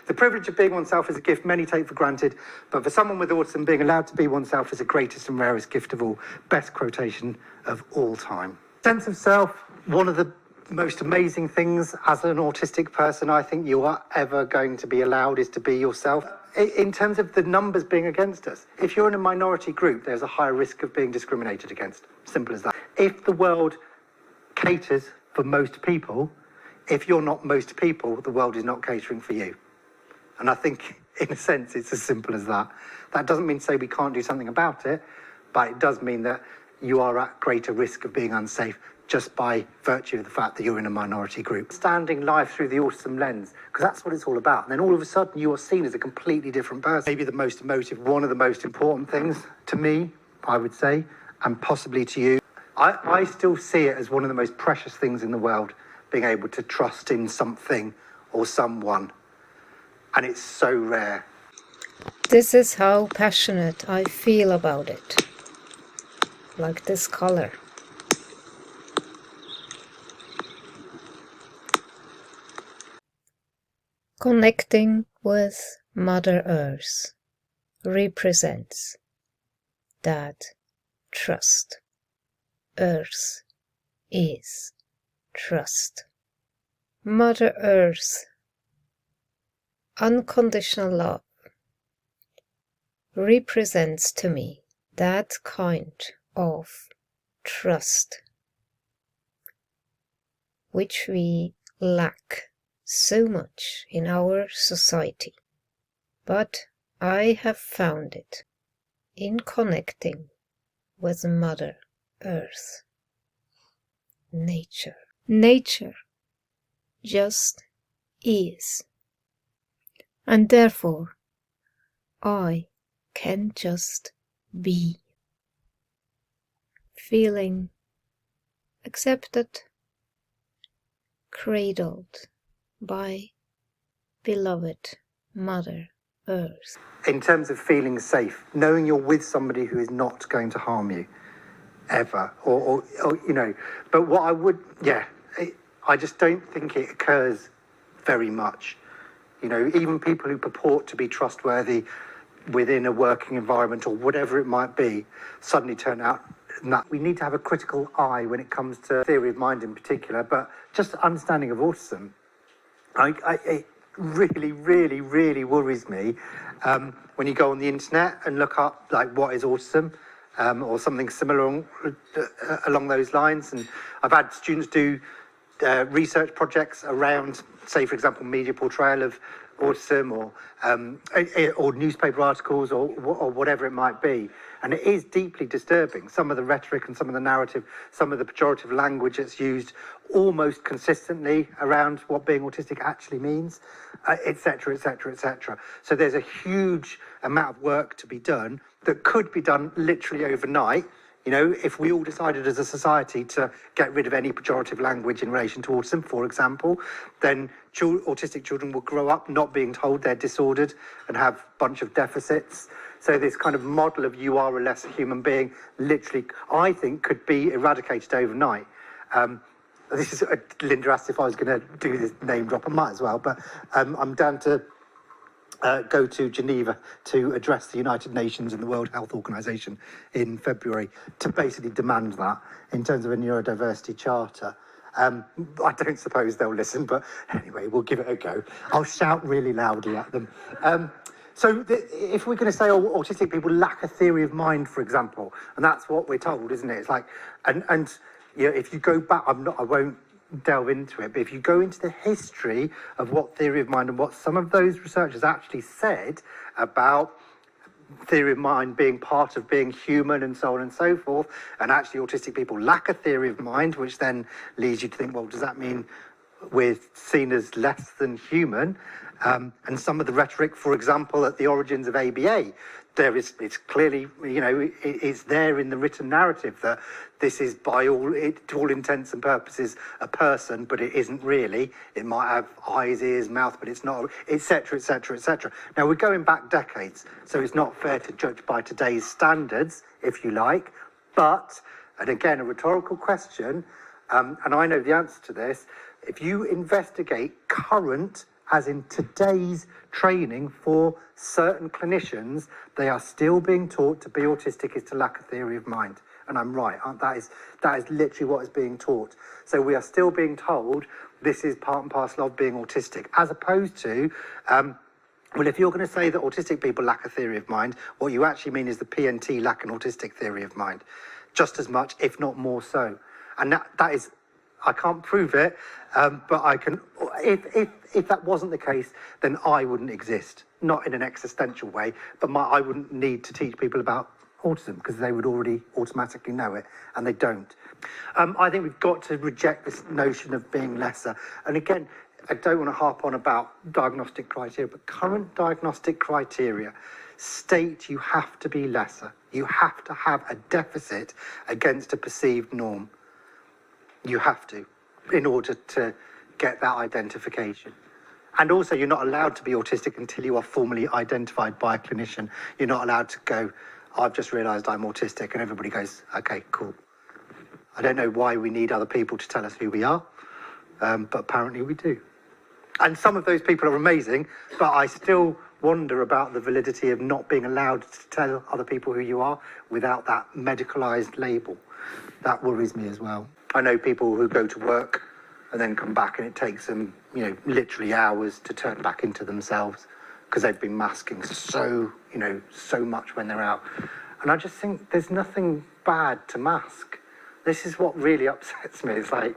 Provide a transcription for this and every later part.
The privilege of being oneself is a gift many take for granted, but for someone with autism, being allowed to be oneself is the greatest and rarest gift of all. Best quotation of all time. Sense of self, one of the most amazing things as an autistic person I think you are ever going to be allowed is to be yourself. In terms of the numbers being against us, if you're in a minority group, there's a higher risk of being discriminated against. Simple as that. If the world caters for most people, if you're not most people, the world is not catering for you. And I think, in a sense, it's as simple as that. That doesn't mean to say we can't do something about it, but it does mean that you are at greater risk of being unsafe just by virtue of the fact that you're in a minority group. Standing life through the autism lens, because that's what it's all about. And then all of a sudden you are seen as a completely different person. Maybe the most emotive, one of the most important things to me, I would say, and possibly to you. I still see it as one of the most precious things in the world, being able to trust in something or someone. And it's so rare. This is how passionate I feel about it. Like this color. Connecting with Mother Earth represents that trust. Earth is trust. Mother Earth, unconditional love, represents to me that kind of trust which we lack so much in our society. But I have found it in connecting with Mother Earth. Nature. Nature just is. And therefore, I can just be. Feeling accepted, cradled by beloved Mother Earth. In terms of feeling safe, knowing you're with somebody who is not going to harm you, ever, or you know, but what I would, I just don't think it occurs very much. You know, even people who purport to be trustworthy within a working environment or whatever it might be, suddenly turn out that we need to have a critical eye when it comes to theory of mind in particular, but just understanding of autism. It really, really, really worries me when you go on the internet and look up like what is autism or something similar along those lines. And I've had students do research projects around, say, for example, media portrayal of autism or newspaper articles or whatever it might be. And it is deeply disturbing. Some of the rhetoric and some of the narrative, some of the pejorative language that's used almost consistently around what being autistic actually means, et cetera, et cetera, et cetera. So there's a huge amount of work to be done that could be done literally overnight. You know, if we all decided as a society to get rid of any pejorative language in relation to autism, for example, then autistic children will grow up not being told they're disordered and have a bunch of deficits. So this kind of model of you are a lesser human being literally, I think, could be eradicated overnight. This is, Linda asked if I was going to do this name drop, I might as well, but I'm down to go to Geneva to address the United Nations and the World Health Organization in February to basically demand that in terms of a neurodiversity charter. I don't suppose they'll listen, but anyway, we'll give it a go. I'll shout really loudly at them. So if we're going to say, autistic people lack a theory of mind, for example, and that's what we're told, isn't it? It's like, and you know, if you go back, I won't delve into it, but if you go into the history of what theory of mind and what some of those researchers actually said about theory of mind being part of being human and so on and so forth, and actually autistic people lack a theory of mind, which then leads you to think, well, does that mean we're seen as less than human? And some of the rhetoric, for example, at the origins of ABA, it's clearly, you know, it's there in the written narrative that this is to all intents and purposes a person, but it isn't really. It might have eyes, ears, mouth, but it's not, etc., etc., etc. Now, we're going back decades, so it's not fair to judge by today's standards, if you like, but, and again, a rhetorical question, and I know the answer to this, if you investigate current as in today's training for certain clinicians, they are still being taught to be autistic is to lack a theory of mind. And I'm right. That is literally what is being taught. So we are still being told this is part and parcel of being autistic, as opposed to, well, if you're going to say that autistic people lack a theory of mind, what you actually mean is the PNT lack an autistic theory of mind, just as much, if not more so. And that is, I can't prove it, but I can. If that wasn't the case, then I wouldn't exist. Not in an existential way, but I wouldn't need to teach people about autism because they would already automatically know it, and they don't. I think we've got to reject this notion of being lesser. And again, I don't want to harp on about diagnostic criteria, but current diagnostic criteria state you have to be lesser. You have to have a deficit against a perceived norm. You have to, in order to get that identification. And also, you're not allowed to be autistic until you are formally identified by a clinician. You're not allowed to go, I've just realised I'm autistic, and everybody goes, okay, cool. I don't know why we need other people to tell us who we are, but apparently we do. And some of those people are amazing, but I still wonder about the validity of not being allowed to tell other people who you are without that medicalised label. That worries me as well. I know people who go to work and then come back and it takes them, literally hours to turn back into themselves because they've been masking so much when they're out. And I just think there's nothing bad to mask. This is what really upsets me. It's like,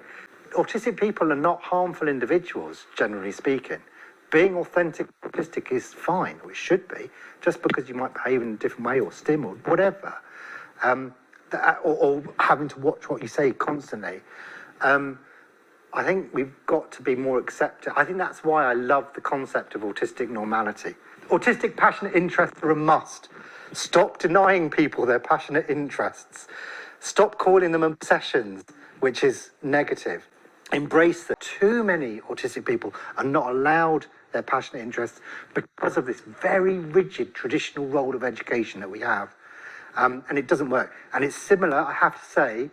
autistic people are not harmful individuals, generally speaking. Being authentic autistic is fine, or it should be, just because you might behave in a different way or stim or whatever. Or having to watch what you say constantly. I think we've got to be more accepting. I think that's why I love the concept of autistic normality. Autistic passionate interests are a must. Stop denying people their passionate interests. Stop calling them obsessions, which is negative. Embrace that. Too many autistic people are not allowed their passionate interests because of this very rigid traditional role of education that we have. And it doesn't work. And it's similar, I have to say,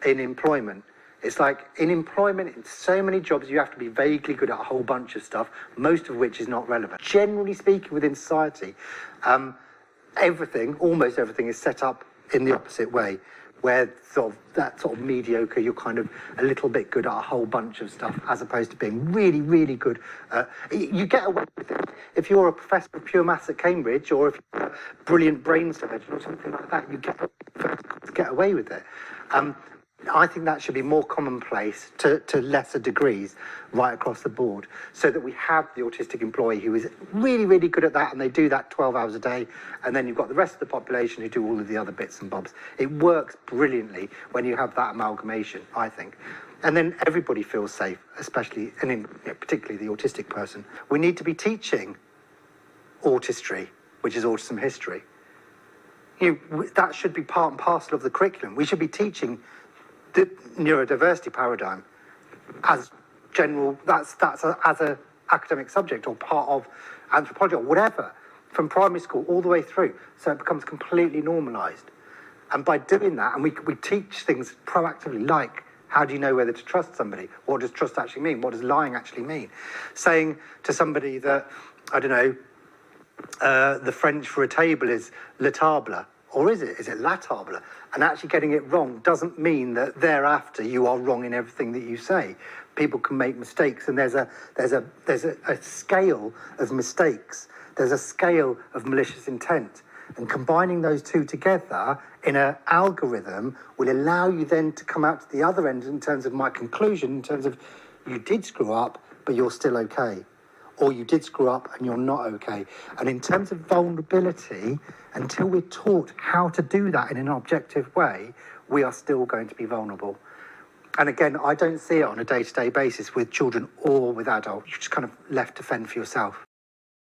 in employment. It's like in employment, in so many jobs, you have to be vaguely good at a whole bunch of stuff, most of which is not relevant. Generally speaking, within society, almost everything is set up in the opposite way, where that sort of mediocre, you're kind of a little bit good at a whole bunch of stuff, as opposed to being really, really good. You get away with it. If you're a professor of pure maths at Cambridge, or if you're a brilliant brain surgeon or something like that, you get away with it. I think that should be more commonplace to lesser degrees right across the board, so that we have the autistic employee who is really, really good at that, and they do that 12 hours a day, and then you've got the rest of the population who do all of the other bits and bobs. It works brilliantly when you have that amalgamation, I think. And then everybody feels safe, especially, and particularly the autistic person. We need to be teaching autistry, which is autism history. That should be part and parcel of the curriculum. We should be teaching the neurodiversity paradigm as general, as a academic subject or part of anthropology or whatever, from primary school all the way through, so it becomes completely normalised. And by doing that, and we teach things proactively, like, how do you know whether to trust somebody? What does trust actually mean? What does lying actually mean? Saying to somebody that, I don't know, the French for a table is le table, or is it la table? And actually getting it wrong doesn't mean that thereafter you are wrong in everything that you say. People can make mistakes, and there's a scale of mistakes. There's a scale of malicious intent. And combining those two together in an algorithm will allow you then to come out to the other end in terms of my conclusion, in terms of you did screw up, but you're still okay. Or you did screw up and you're not okay. And in terms of vulnerability, until we're taught how to do that in an objective way, we are still going to be vulnerable. And again, I don't see it on a day-to-day basis with children or with adults. You're just kind of left to fend for yourself.